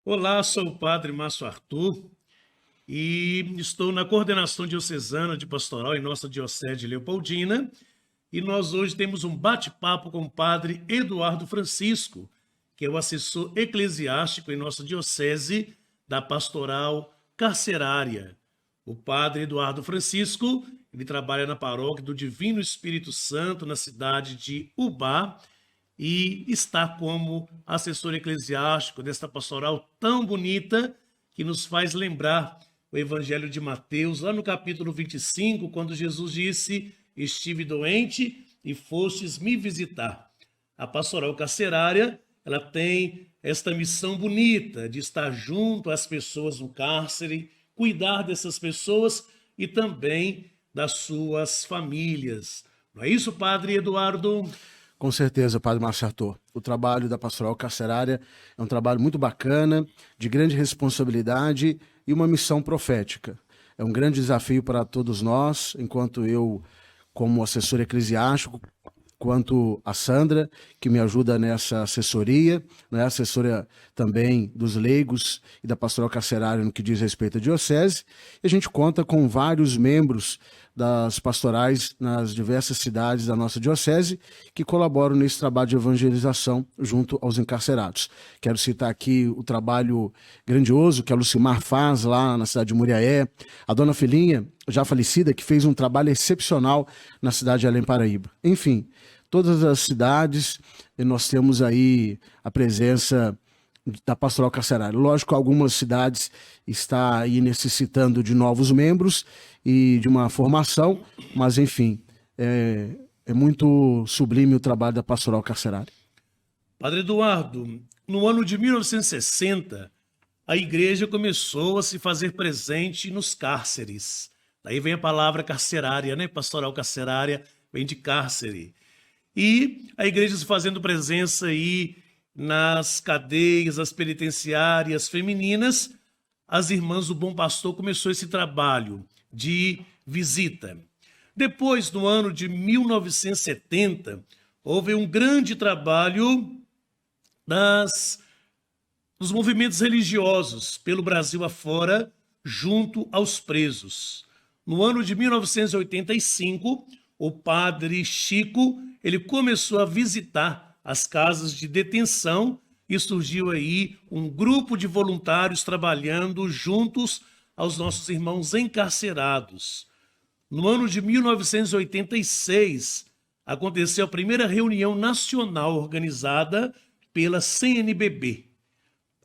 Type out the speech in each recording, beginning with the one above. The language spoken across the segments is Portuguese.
Olá, sou o Padre Márcio Arthur e estou na coordenação diocesana de pastoral em nossa Diocese de Leopoldina. E nós hoje temos um bate-papo com o Padre Eduardo Francisco, que é o assessor eclesiástico em nossa Diocese da Pastoral Carcerária. O Padre Eduardo Francisco, ele trabalha na paróquia do Divino Espírito Santo, na cidade de Ubá, e está como assessor eclesiástico desta pastoral tão bonita que nos faz lembrar o Evangelho de Mateus, lá no capítulo 25, quando Jesus disse: estive doente e fostes me visitar. A pastoral carcerária, ela tem esta missão bonita de estar junto às pessoas no cárcere, cuidar dessas pessoas e também das suas famílias. Não é isso, Padre Eduardo? Com certeza, Padre Márcio Arthur. O trabalho da pastoral carcerária é um trabalho muito bacana, de grande responsabilidade e uma missão profética. É um grande desafio para todos nós, enquanto eu, como assessor eclesiástico, quanto a Sandra, que me ajuda nessa assessoria, né, assessora também dos leigos e da pastoral carcerária no que diz respeito à diocese. E a gente conta com vários membros das pastorais nas diversas cidades da nossa diocese que colaboram nesse trabalho de evangelização junto aos encarcerados. Quero citar aqui o trabalho grandioso que a Lucimar faz lá na cidade de Muriaé, a dona Felinha, já falecida, que fez um trabalho excepcional na cidade de Além Paraíba. Enfim, todas as cidades nós temos aí a presença da pastoral carcerária. Lógico, algumas cidades estão aí necessitando de novos membros e de uma formação, mas enfim, é muito sublime o trabalho da pastoral carcerária. Padre Eduardo, no ano de 1960, a igreja começou a se fazer presente nos cárceres. Daí vem a palavra carcerária, né? Pastoral carcerária vem de cárcere. E a igreja se fazendo presença aí nas cadeias, as penitenciárias femininas, as irmãs do Bom Pastor começou esse trabalho de visita. Depois, no ano de 1970, houve um grande trabalho dos movimentos religiosos pelo Brasil afora, junto aos presos. No ano de 1985, o padre Chico, ele começou a visitar as casas de detenção e surgiu aí um grupo de voluntários trabalhando juntos aos nossos irmãos encarcerados. No ano de 1986, aconteceu a primeira reunião nacional organizada pela CNBB.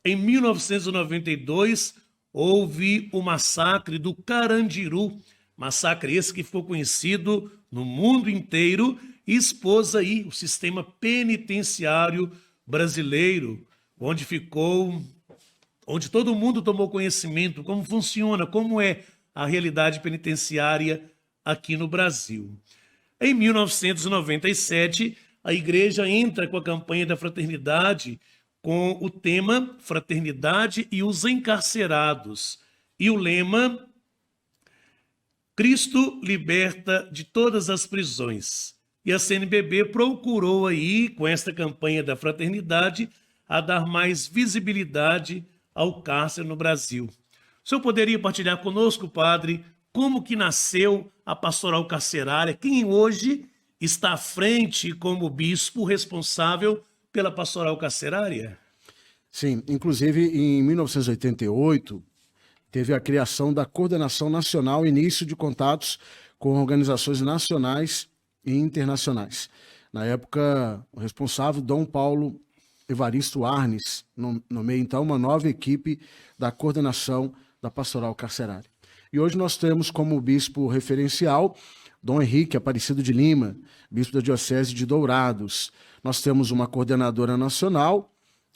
Em 1992, houve o massacre do Carandiru, massacre esse que ficou conhecido no mundo inteiro e expôs aí o sistema penitenciário brasileiro, onde todo mundo tomou conhecimento como funciona, como é a realidade penitenciária aqui no Brasil. Em 1997, a igreja entra com a campanha da fraternidade com o tema Fraternidade e os Encarcerados e o lema Cristo liberta de todas as prisões. E a CNBB procurou aí, com esta campanha da fraternidade, a dar mais visibilidade ao cárcere no Brasil. O senhor poderia partilhar conosco, padre, como que nasceu a pastoral carcerária? Quem hoje está à frente como bispo responsável pela pastoral carcerária? Sim, inclusive em 1988, teve a criação da Coordenação Nacional, início de contatos com organizações nacionais e internacionais. Na época, o responsável, Dom Paulo Evaristo Arnes, nomeou então uma nova equipe da coordenação da pastoral carcerária. E hoje nós temos como bispo referencial Dom Henrique Aparecido de Lima, bispo da Diocese de Dourados. Nós temos uma coordenadora nacional,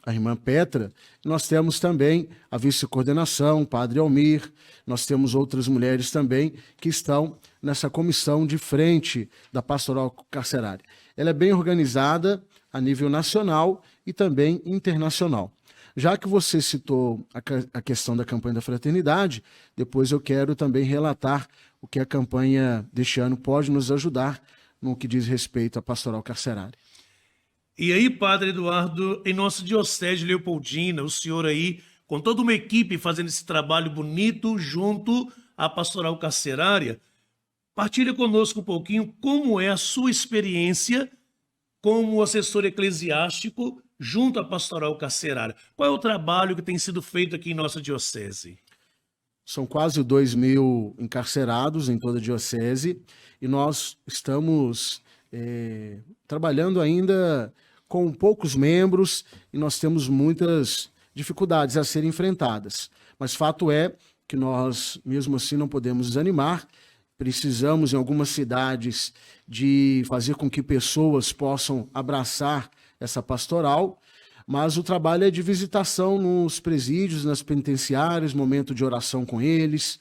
a irmã Petra, nós temos também a vice-coordenação, Padre Almir, nós temos outras mulheres também que estão nessa comissão de frente da pastoral carcerária. Ela é bem organizada a nível nacional e também internacional. Já que você citou a questão da campanha da fraternidade, depois eu quero também relatar o que a campanha deste ano pode nos ajudar no que diz respeito à pastoral carcerária. E aí, Padre Eduardo, em nossa Diocese de Leopoldina, o senhor aí com toda uma equipe fazendo esse trabalho bonito junto à Pastoral Carcerária. Partilha conosco um pouquinho como é a sua experiência como assessor eclesiástico junto à Pastoral Carcerária. Qual é o trabalho que tem sido feito aqui em nossa diocese? São quase 2.000 encarcerados em toda a diocese e nós estamos trabalhando ainda com poucos membros e nós temos muitas dificuldades a serem enfrentadas. Mas fato é que nós, mesmo assim, não podemos desanimar. Precisamos, em algumas cidades, de fazer com que pessoas possam abraçar essa pastoral, mas o trabalho é de visitação nos presídios, nas penitenciárias, momento de oração com eles.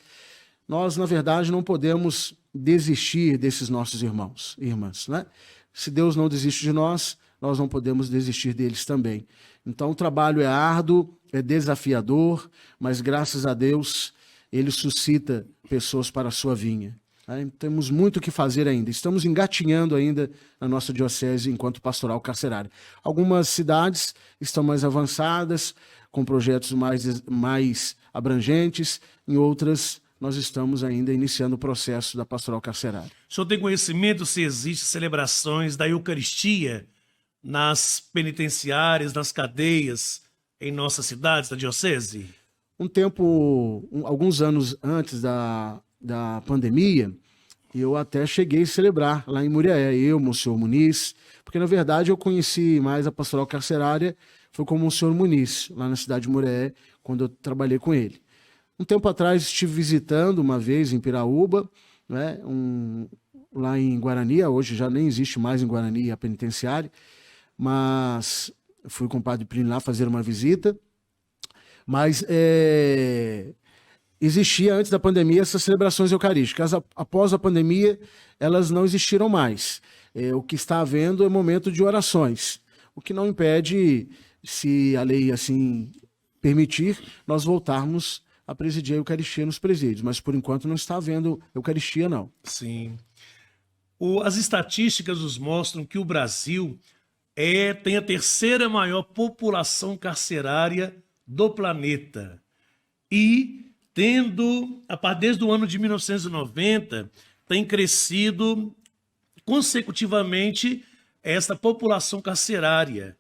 Nós, na verdade, não podemos desistir desses nossos irmãos e irmãs, né? Se Deus não desiste de nós, nós não podemos desistir deles também. Então, o trabalho é árduo, é desafiador, mas graças a Deus, ele suscita pessoas para a sua vinha. Temos muito o que fazer ainda. Estamos engatinhando ainda na nossa diocese enquanto pastoral carcerária. Algumas cidades estão mais avançadas, com projetos mais abrangentes. Em outras, nós estamos ainda iniciando o processo da pastoral carcerária. O senhor tem conhecimento se existem celebrações da Eucaristia nas penitenciárias, nas cadeias, em nossas cidades, da diocese? Alguns anos antes da pandemia, eu até cheguei a celebrar lá em Muriaé, eu, Monsenhor Muniz, porque na verdade eu conheci mais a pastoral carcerária, foi com o Monsenhor Muniz, lá na cidade de Muriaé, quando eu trabalhei com ele. Um tempo atrás estive visitando uma vez em Piraúba, né, lá em Guarani, hoje já nem existe mais em Guarani a penitenciária, mas fui com o Padre Plínio lá fazer uma visita, mas existia antes da pandemia essas celebrações eucarísticas. Após a pandemia, elas não existiram mais. O que está havendo é momento de orações, o que não impede, se a lei assim permitir, nós voltarmos a presidir a Eucaristia nos presídios, mas por enquanto não está havendo Eucaristia, não. Sim. As estatísticas nos mostram que o Brasil tem a terceira maior população carcerária do planeta. E desde o ano de 1990, tem crescido consecutivamente essa população carcerária.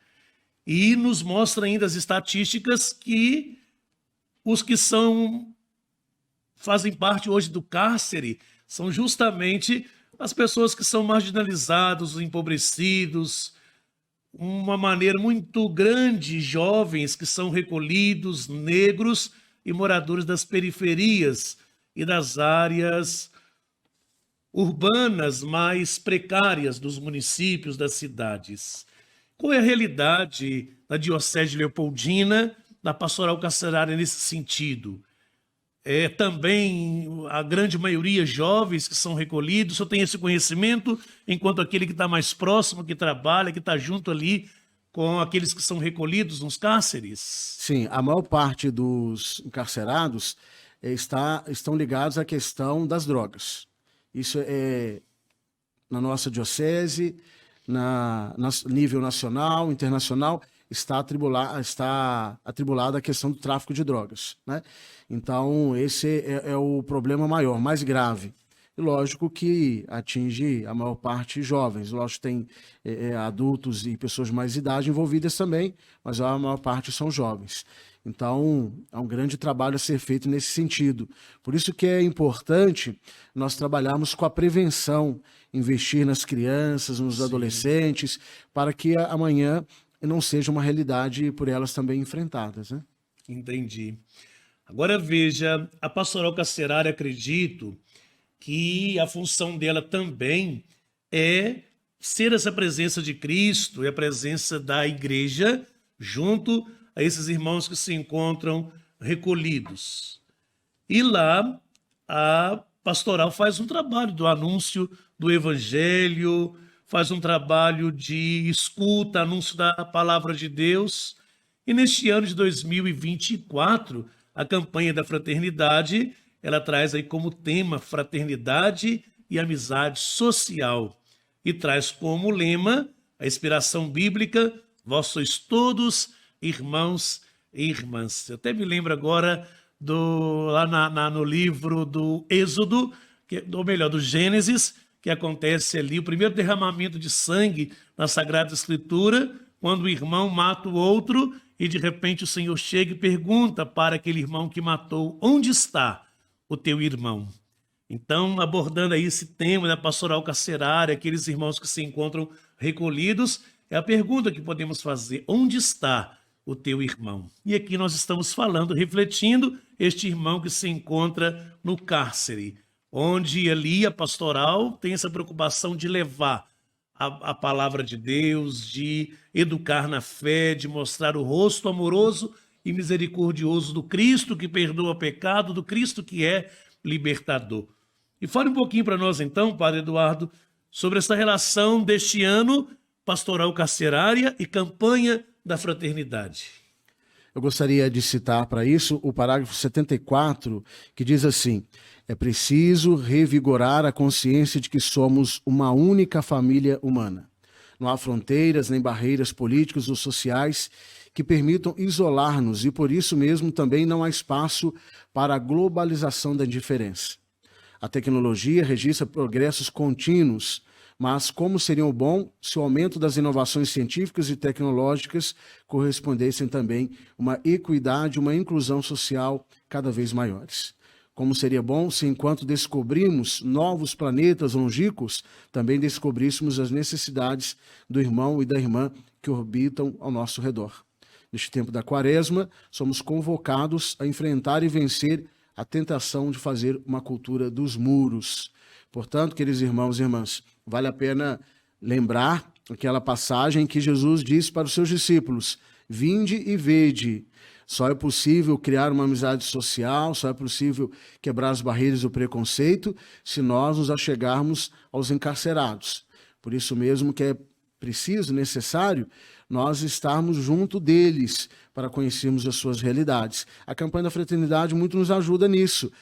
E nos mostra ainda as estatísticas que os que fazem parte hoje do cárcere são justamente as pessoas que são marginalizadas, os empobrecidos, uma maneira muito grande, jovens que são recolhidos, negros e moradores das periferias e das áreas urbanas mais precárias dos municípios, das cidades. Qual é a realidade da Diocese Leopoldina, da pastoral carcerária nesse sentido? Também a grande maioria jovens que são recolhidos. O senhor tem esse conhecimento enquanto aquele que está mais próximo, que trabalha, que está junto ali com aqueles que são recolhidos nos cárceres? Sim, a maior parte dos encarcerados estão ligados à questão das drogas. Isso é na nossa diocese, nível nacional, internacional, está atribulada a questão do tráfico de drogas, né? Então, esse é o problema maior, mais grave. E lógico que atinge a maior parte jovens. Lógico que tem adultos e pessoas de mais idade envolvidas também, mas a maior parte são jovens. Então, é um grande trabalho a ser feito nesse sentido. Por isso que é importante nós trabalharmos com a prevenção, investir nas crianças, nos adolescentes, para que amanhã não seja uma realidade por elas também enfrentadas, né? Entendi. Agora veja, a pastoral carcerária, acredito que a função dela também é ser essa presença de Cristo e a presença da igreja junto a esses irmãos que se encontram recolhidos. E lá a pastoral faz um trabalho do anúncio do evangelho, faz um trabalho de escuta, anúncio da palavra de Deus. E neste ano de 2024, a campanha da fraternidade, ela traz aí como tema fraternidade e amizade social. E traz como lema a inspiração bíblica: vós sois todos irmãos irmãs. Eu até me lembro agora no livro do Êxodo, ou melhor, do Gênesis, que acontece ali, o primeiro derramamento de sangue na Sagrada Escritura, quando o irmão mata o outro e de repente o Senhor chega e pergunta para aquele irmão que matou: onde está o teu irmão? Então, abordando aí esse tema da pastoral carcerária, aqueles irmãos que se encontram recolhidos, é a pergunta que podemos fazer: onde está o teu irmão? E aqui nós estamos falando, refletindo, este irmão que se encontra no cárcere, onde ali a pastoral tem essa preocupação de levar a palavra de Deus, de educar na fé, de mostrar o rosto amoroso e misericordioso do Cristo que perdoa o pecado, do Cristo que é libertador. E fale um pouquinho para nós então, Padre Eduardo, sobre essa relação deste ano, pastoral carcerária e campanha da fraternidade. Eu gostaria de citar para isso o parágrafo 74, que diz assim: é preciso revigorar a consciência de que somos uma única família humana. Não há fronteiras nem barreiras políticas ou sociais que permitam isolar-nos e, por isso mesmo, também não há espaço para a globalização da indiferença. A tecnologia registra progressos contínuos, mas como seria bom se o aumento das inovações científicas e tecnológicas correspondessem também uma equidade, uma inclusão social cada vez maiores. Como seria bom se, enquanto descobrimos novos planetas longínquos, também descobríssemos as necessidades do irmão e da irmã que orbitam ao nosso redor. Neste tempo da Quaresma, somos convocados a enfrentar e vencer a tentação de fazer uma cultura dos muros. Portanto, queridos irmãos e irmãs, vale a pena lembrar aquela passagem que Jesus disse para os seus discípulos: vinde e vede. Só é possível criar uma amizade social, só é possível quebrar as barreiras do preconceito se nós nos achegarmos aos encarcerados. Por isso mesmo que é preciso, necessário, nós estarmos junto deles para conhecermos as suas realidades. A campanha da fraternidade muito nos ajuda nisso,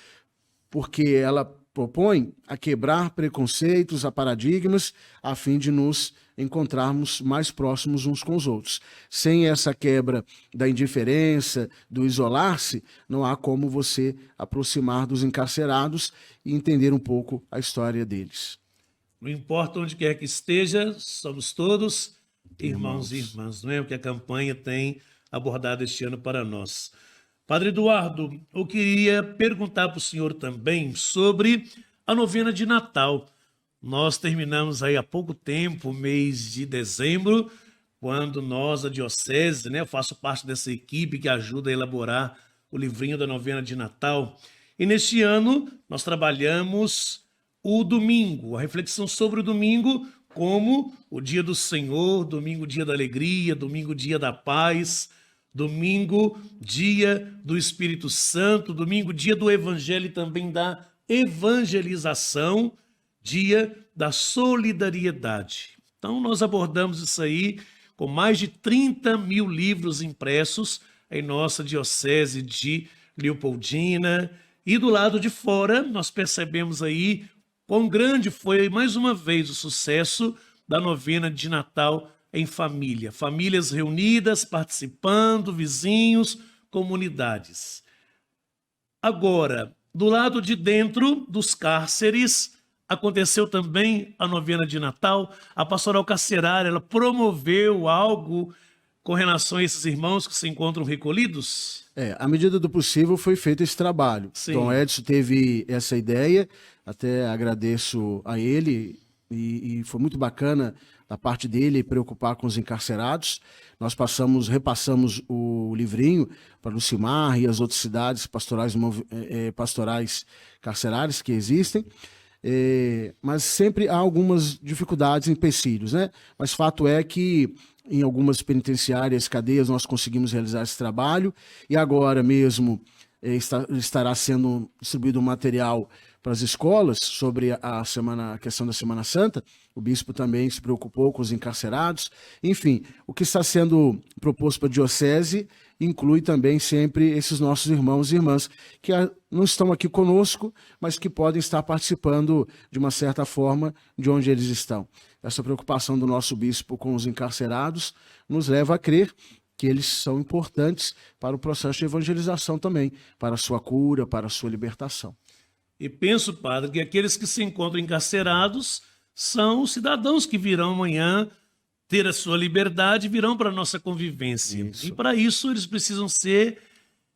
porque ela propõe a quebrar preconceitos, a paradigmas, a fim de nos encontrarmos mais próximos uns com os outros. Sem essa quebra da indiferença, do isolar-se, não há como você aproximar dos encarcerados e entender um pouco a história deles. Não importa onde quer que esteja, somos todos irmãos e irmãs, não é o que a campanha tem abordado este ano para nós. Padre Eduardo, eu queria perguntar para o senhor também sobre a novena de Natal. Nós terminamos aí há pouco tempo, o mês de dezembro, quando nós, a Diocese, né, eu faço parte dessa equipe que ajuda a elaborar o livrinho da novena de Natal. E neste ano nós trabalhamos o domingo, a reflexão sobre o domingo como o dia do Senhor, domingo, dia da alegria, domingo, dia da paz, domingo, dia do Espírito Santo, domingo, dia do Evangelho e também da evangelização, dia da solidariedade. Então, nós abordamos isso aí com mais de 30 mil livros impressos em nossa Diocese de Leopoldina. E do lado de fora, nós percebemos aí quão grande foi, mais uma vez, o sucesso da novena de Natal em família. Famílias reunidas, participando, vizinhos, comunidades. Agora, do lado de dentro dos cárceres, aconteceu também a novena de Natal. A pastoral carcerária, ela promoveu algo com relação a esses irmãos que se encontram recolhidos? À medida do possível foi feito esse trabalho. Sim. Dom Edson teve essa ideia, até agradeço a ele, e foi muito bacana da parte dele preocupar com os encarcerados. Nós repassamos o livrinho para Lucimar e as outras cidades pastorais carcerárias que existem, mas sempre há algumas dificuldades, empecilhos, né? Mas fato é que em algumas penitenciárias, cadeias, nós conseguimos realizar esse trabalho, e agora mesmo estará sendo distribuído um material para as escolas sobre a questão da Semana Santa. O bispo também se preocupou com os encarcerados. Enfim, o que está sendo proposto para a Diocese inclui também sempre esses nossos irmãos e irmãs que não estão aqui conosco, mas que podem estar participando de uma certa forma de onde eles estão. Essa preocupação do nosso bispo com os encarcerados nos leva a crer que eles são importantes para o processo de evangelização também, para a sua cura, para a sua libertação. E penso, padre, que aqueles que se encontram encarcerados são os cidadãos que virão amanhã ter a sua liberdade e virão para a nossa convivência. Isso. E para isso eles precisam ser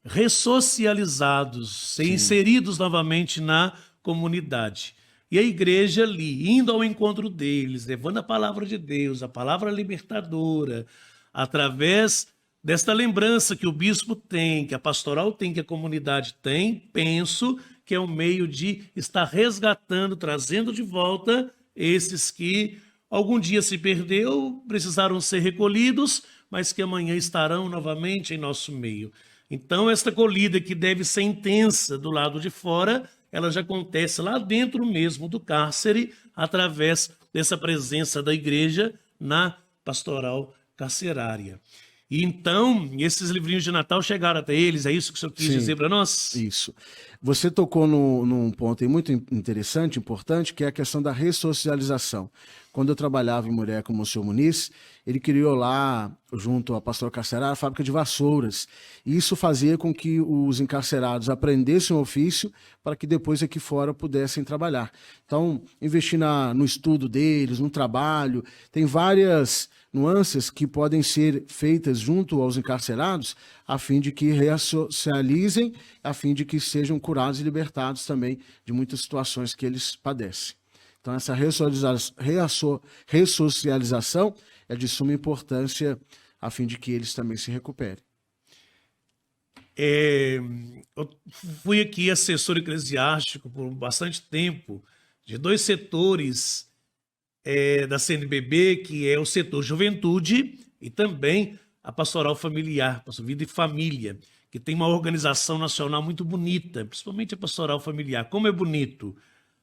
ressocializados, ser inseridos novamente na comunidade. E a igreja ali, indo ao encontro deles, levando a palavra de Deus, a palavra libertadora, através desta lembrança que o bispo tem, que a pastoral tem, que a comunidade tem, penso que é um meio de estar resgatando, trazendo de volta esses que algum dia se perdeu, precisaram ser recolhidos, mas que amanhã estarão novamente em nosso meio. Então, esta acolhida que deve ser intensa do lado de fora, ela já acontece lá dentro mesmo do cárcere, através dessa presença da igreja na pastoral carcerária. E então, esses livrinhos de Natal chegaram até eles, é isso que o senhor quis dizer para nós? Isso. Você tocou num ponto aí muito interessante, importante, que é a questão da ressocialização. Quando eu trabalhava em Muré com o Monsenhor Muniz, ele criou lá, junto à pastoral carcerária, a fábrica de vassouras. E isso fazia com que os encarcerados aprendessem o ofício para que depois aqui fora pudessem trabalhar. Então, investir no estudo deles, no trabalho, tem várias nuances que podem ser feitas junto aos encarcerados a fim de que ressocializem, a fim de que sejam curados e libertados também de muitas situações que eles padecem. Então, essa ressocialização é de suma importância a fim de que eles também se recuperem. Eu fui aqui assessor eclesiástico por bastante tempo de dois setores da CNBB, que é o setor juventude e também a pastoral familiar, vida e família, que tem uma organização nacional muito bonita, principalmente a pastoral familiar. Como é bonito!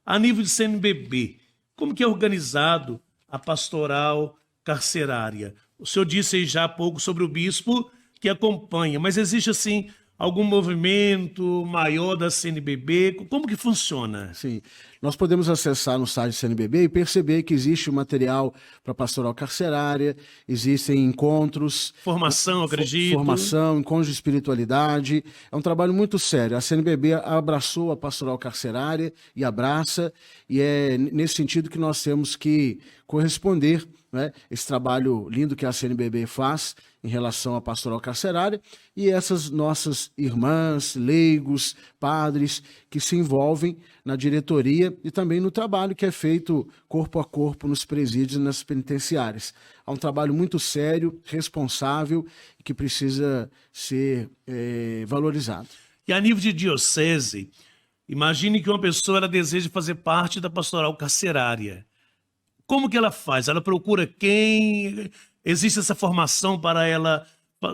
A nível de CNBB, como que é organizado a pastoral carcerária? O senhor disse aí já há pouco sobre o bispo que acompanha, mas existe assim algum movimento maior da CNBB? Como que funciona? Sim, nós podemos acessar no site do CNBB e perceber que existe material para pastoral carcerária, existem encontros... Formação, acredito. Formação, encontros de espiritualidade. É um trabalho muito sério. A CNBB abraçou a pastoral carcerária e abraça, e é nesse sentido que nós temos que corresponder, né, esse trabalho lindo que a CNBB faz em relação à pastoral carcerária, e essas nossas irmãs, leigos, padres, que se envolvem na diretoria e também no trabalho que é feito corpo a corpo nos presídios e nas penitenciárias. É um trabalho muito sério, responsável e que precisa ser valorizado. E a nível de diocese, imagine que uma pessoa ela deseja fazer parte da pastoral carcerária. Como que ela faz? Ela procura quem? Existe essa formação para ela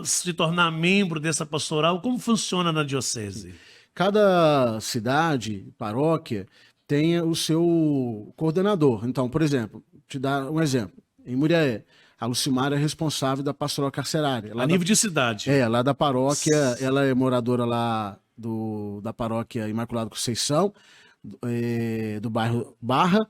se tornar membro dessa pastoral? Como funciona na diocese? Cada cidade, paróquia, tem o seu coordenador. Então, por exemplo, te dar um exemplo. Em Muriaé, a Lucimara é responsável da pastoral carcerária. A nível de cidade? Lá da paróquia, ela é moradora lá da paróquia Imaculada Conceição, do bairro Barra,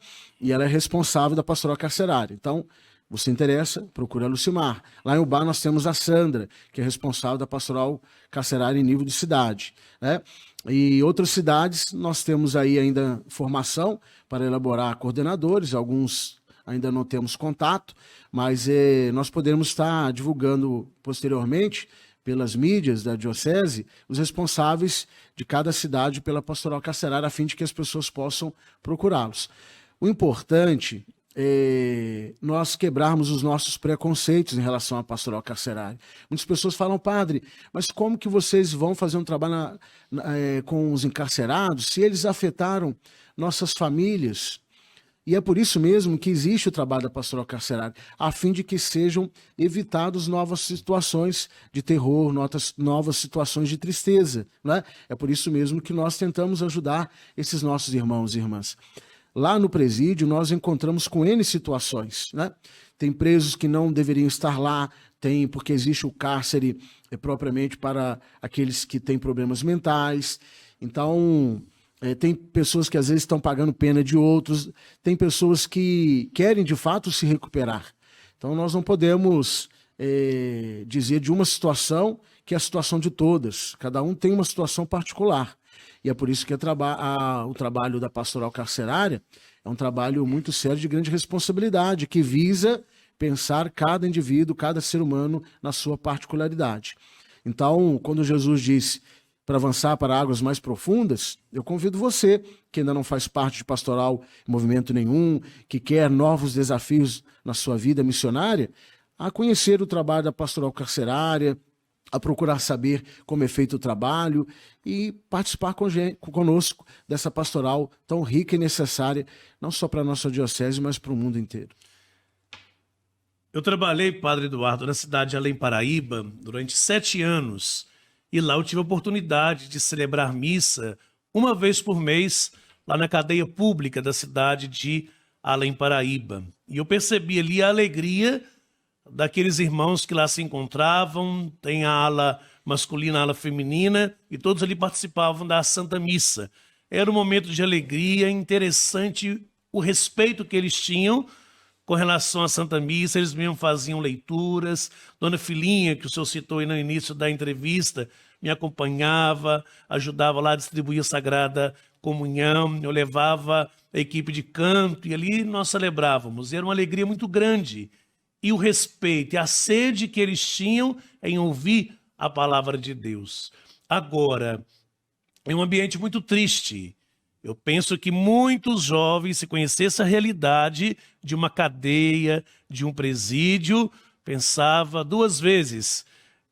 e ela é responsável da pastoral carcerária. Então, você interessa, procura a Lucimar. Lá em Ubá nós temos a Sandra, que é responsável da pastoral carcerária em nível de cidade, né? E outras cidades nós temos aí ainda formação para elaborar coordenadores, alguns ainda não temos contato, mas nós podemos estar divulgando posteriormente pelas mídias da diocese os responsáveis de cada cidade pela pastoral carcerária, a fim de que as pessoas possam procurá-los. O importante é nós quebrarmos os nossos preconceitos em relação à pastoral carcerária. Muitas pessoas falam, padre, mas como que vocês vão fazer um trabalho com os encarcerados se eles afetaram nossas famílias? E é por isso mesmo que existe o trabalho da pastoral carcerária, a fim de que sejam evitadas novas situações de terror, novas situações de tristeza, né? É por isso mesmo que nós tentamos ajudar esses nossos irmãos e irmãs. Lá no presídio, nós encontramos com N situações, né? Tem presos que não deveriam estar lá, porque existe o cárcere propriamente para aqueles que têm problemas mentais. Então, tem pessoas que às vezes estão pagando pena de outros, tem pessoas que querem de fato se recuperar. Então, nós não podemos dizer de uma situação que é a situação de todas. Cada um tem uma situação particular. E é por isso que o trabalho da pastoral carcerária é um trabalho muito sério de grande responsabilidade, que visa pensar cada indivíduo, cada ser humano na sua particularidade. Então, quando Jesus disse para avançar para águas mais profundas, eu convido você, que ainda não faz parte de pastoral em movimento nenhum, que quer novos desafios na sua vida missionária, a conhecer o trabalho da pastoral carcerária, a procurar saber como é feito o trabalho e participar conosco dessa pastoral tão rica e necessária, não só para a nossa diocese, mas para o mundo inteiro. Eu trabalhei, Padre Eduardo, na cidade de Além Paraíba durante 7 anos e lá eu tive a oportunidade de celebrar missa uma vez por mês lá na cadeia pública da cidade de Além Paraíba. E eu percebi ali a alegria daqueles irmãos que lá se encontravam, tem a ala masculina, a ala feminina, e todos ali participavam da Santa Missa. Era um momento de alegria, interessante o respeito que eles tinham com relação à Santa Missa, eles mesmo faziam leituras. Dona Filinha, que o senhor citou aí no início da entrevista, me acompanhava, ajudava lá a distribuir a Sagrada Comunhão, eu levava a equipe de canto e ali nós celebrávamos. Era uma alegria muito grande. E o respeito e a sede que eles tinham em ouvir a palavra de Deus. Agora, é um ambiente muito triste. Eu penso que muitos jovens, se conhecessem a realidade de uma cadeia, de um presídio, pensava 2 vezes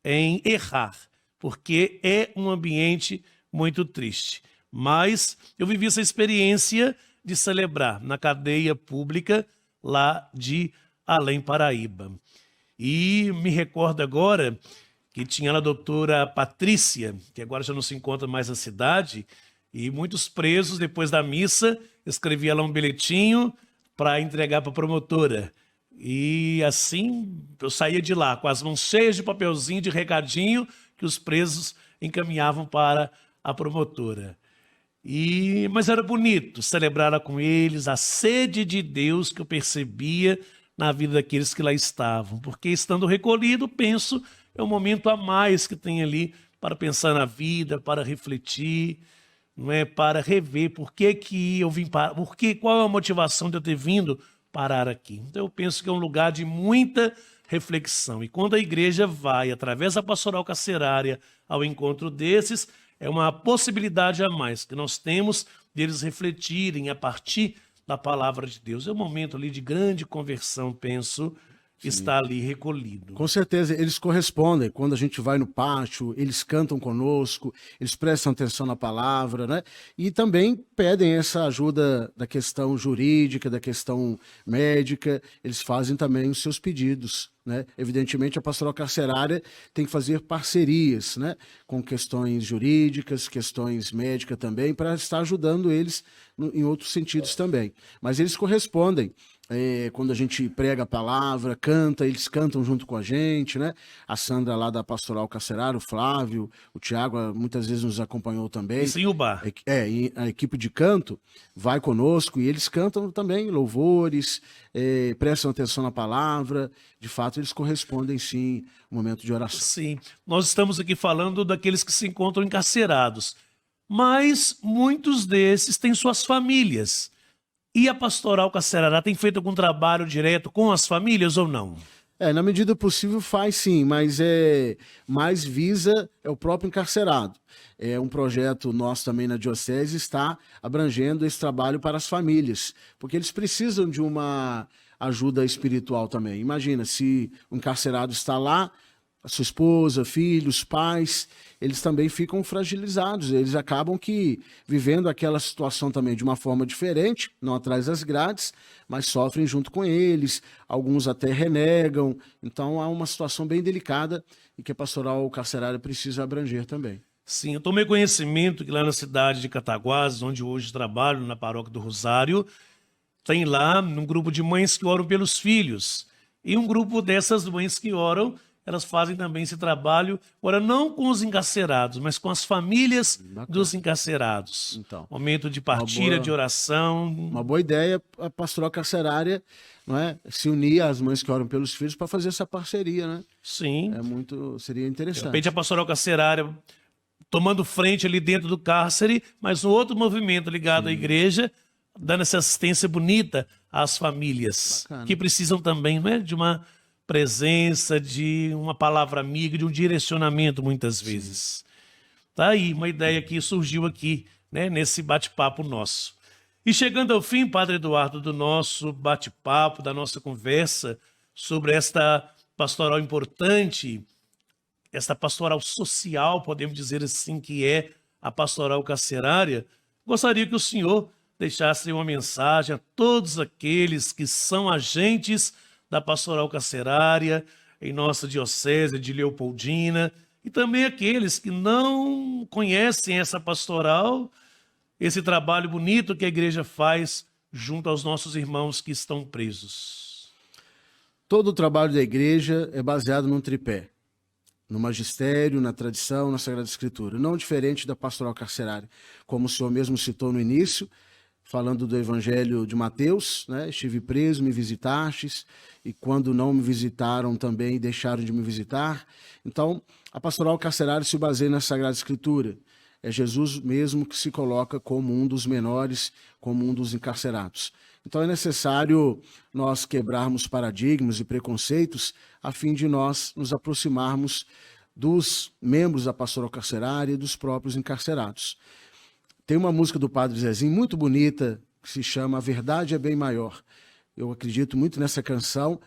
em errar, porque é um ambiente muito triste. Mas eu vivi essa experiência de celebrar na cadeia pública lá de Além Paraíba. E me recordo agora que tinha lá a doutora Patrícia, que agora já não se encontra mais na cidade, e muitos presos, depois da missa, escrevia lá um bilhetinho para entregar para a promotora. E assim eu saía de lá com as mãos cheias de papelzinho, de recadinho que os presos encaminhavam para a promotora. Mas era bonito celebrar com eles a sede de Deus que eu percebia na vida daqueles que lá estavam. Porque estando recolhido, penso, é um momento a mais que tem ali para pensar na vida, para refletir, não é, para rever por que eu vim parar, qual é a motivação de eu ter vindo parar aqui. Então eu penso que é um lugar de muita reflexão. E quando a igreja vai, através da pastoral carcerária, ao encontro desses, é uma possibilidade a mais que nós temos deles refletirem a partir da palavra de Deus. É um momento ali de grande conversão, penso, está ali recolhido. Com certeza, eles correspondem. Quando a gente vai no pátio, eles cantam conosco, eles prestam atenção na palavra, né? E também pedem essa ajuda da questão jurídica, da questão médica. Eles fazem também os seus pedidos, né? Evidentemente, a pastoral carcerária tem que fazer parcerias, né? Com questões jurídicas, questões médicas também, para estar ajudando eles em outros sentidos também. Mas eles correspondem. Quando a gente prega a palavra, canta, eles cantam junto com a gente, né? A Sandra lá da Pastoral Carcerária, o Flávio, o Tiago muitas vezes nos acompanhou também. Isso em Ubá. E a equipe de canto vai conosco e eles cantam também louvores, prestam atenção na palavra. De fato, eles correspondem, sim, ao momento de oração. Sim, nós estamos aqui falando daqueles que se encontram encarcerados, mas muitos desses têm suas famílias. E a pastoral carcerária tem feito algum trabalho direto com as famílias ou não? Na medida possível faz sim, mas mais visa o próprio encarcerado. É um projeto nosso também na Diocese, está abrangendo esse trabalho para as famílias, porque eles precisam de uma ajuda espiritual também. Imagina, se o encarcerado está lá, a sua esposa, filhos, pais, eles também ficam fragilizados, eles acabam que vivendo aquela situação também de uma forma diferente, não atrás das grades, mas sofrem junto com eles, alguns até renegam, então há uma situação bem delicada e que a pastoral carcerária precisa abranger também. Sim, eu tomei conhecimento que lá na cidade de Cataguases, onde hoje trabalho, na paróquia do Rosário, tem lá um grupo de mães que oram pelos filhos, e um grupo dessas mães que oram, elas fazem também esse trabalho, agora não com os encarcerados, mas com as famílias dos encarcerados. Então, Momento de partilha, de oração. uma boa ideia a pastoral carcerária, não é? Se unir às mães que oram pelos filhos para fazer essa parceria, né? Sim. Seria De interessante. repente a pastoral carcerária tomando frente ali dentro do cárcere, mas um outro movimento ligado à igreja, dando essa assistência bonita às famílias, Bacana. que precisam também, né, de uma presença, de uma palavra amiga, de um direcionamento muitas vezes. Tá aí uma ideia que surgiu aqui, né, nesse bate-papo nosso. E chegando ao fim, Padre Eduardo, do nosso bate-papo, da nossa conversa sobre esta pastoral importante, esta pastoral social, podemos dizer assim, que é a pastoral carcerária, gostaria que o senhor deixasse uma mensagem a todos aqueles que são agentes da pastoral carcerária em nossa diocese de Leopoldina e também aqueles que não conhecem essa pastoral, esse trabalho bonito que a igreja faz junto aos nossos irmãos que estão presos. Todo o trabalho da igreja é baseado num tripé: no magistério, na tradição, na Sagrada Escritura. Não diferente da pastoral carcerária. Como o senhor mesmo citou no início, falando do Evangelho de Mateus, né? Estive preso, me visitastes, e quando não me visitaram também deixaram de me visitar. Então, a pastoral carcerária se baseia na Sagrada Escritura. É Jesus mesmo que se coloca como um dos menores, como um dos encarcerados. Então é necessário nós quebrarmos paradigmas e preconceitos a fim de nós nos aproximarmos dos membros da pastoral carcerária e dos próprios encarcerados. Tem uma música do Padre Zezinho muito bonita que se chama A Verdade é Bem Maior. Eu acredito muito nessa canção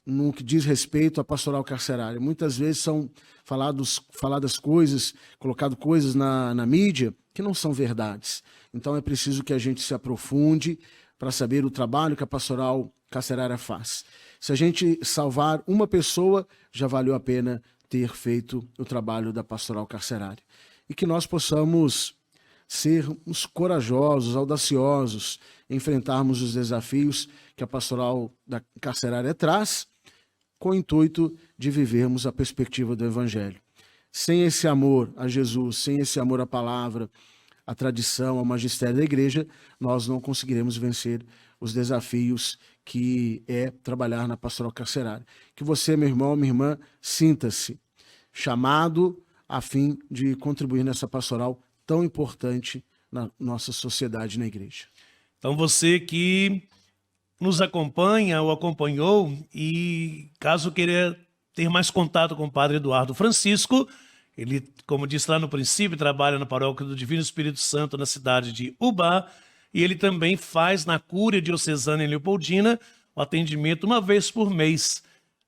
no que diz respeito à pastoral carcerária. Muitas vezes são faladas coisas, colocado coisas na mídia que não são verdades. Então é preciso que a gente se aprofunde para saber o trabalho que a pastoral carcerária faz. Se a gente salvar uma pessoa, já valeu a pena ter feito o trabalho da pastoral carcerária. E que nós possamos sermos corajosos, audaciosos, enfrentarmos os desafios que a pastoral da carcerária traz, com o intuito de vivermos a perspectiva do Evangelho. Sem esse amor a Jesus, sem esse amor à palavra, à tradição, ao magistério da igreja, nós não conseguiremos vencer os desafios que é trabalhar na pastoral carcerária. Que você, meu irmão, minha irmã, sinta-se chamado a fim de contribuir nessa pastoral tão importante na nossa sociedade, na igreja. Então você que nos acompanha ou acompanhou e caso queira ter mais contato com o Padre Eduardo Francisco, ele, como disse lá no princípio, trabalha na paróquia do Divino Espírito Santo na cidade de Ubá e ele também faz na Cúria Diocesana em Leopoldina o atendimento uma vez por mês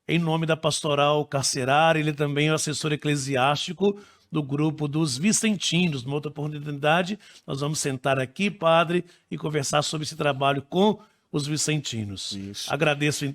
em nome da pastoral carcerária. Ele também é o assessor eclesiástico do grupo dos Vicentinos. Numa outra oportunidade, nós vamos sentar aqui, padre, e conversar sobre esse trabalho com os Vicentinos. Isso. Agradeço.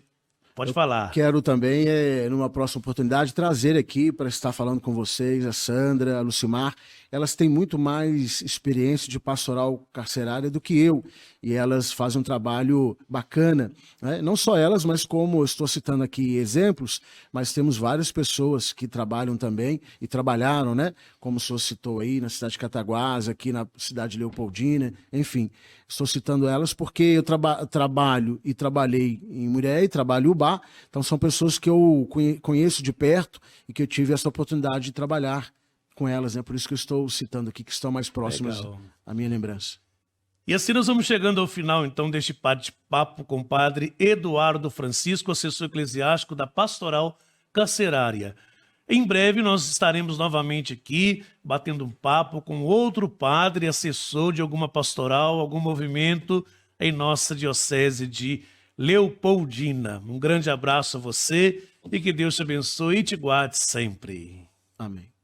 Pode falar. Quero também, numa próxima oportunidade, trazer aqui para estar falando com vocês a Sandra, a Lucimar. Elas têm muito mais experiência de pastoral carcerária do que eu. E elas fazem um trabalho bacana, né? Não só elas, mas como eu estou citando aqui exemplos, mas temos várias pessoas que trabalham também e trabalharam, né? Como o senhor citou aí, na cidade de Cataguás, aqui na cidade de Leopoldina, enfim. Estou citando elas porque eu trabalho e trabalhei em Murié e trabalho em Ubá. Então são pessoas que eu conheço de perto e que eu tive essa oportunidade de trabalhar com elas, né? Por isso que eu estou citando aqui, que estão mais próximas à minha lembrança. E assim nós vamos chegando ao final, então, deste bate-papo com o Padre Eduardo Francisco, assessor eclesiástico da Pastoral Carcerária. Em breve nós estaremos novamente aqui, batendo um papo com outro padre, assessor de alguma pastoral, algum movimento em nossa diocese de Leopoldina. Um grande abraço a você e que Deus te abençoe e te guarde sempre. Amém.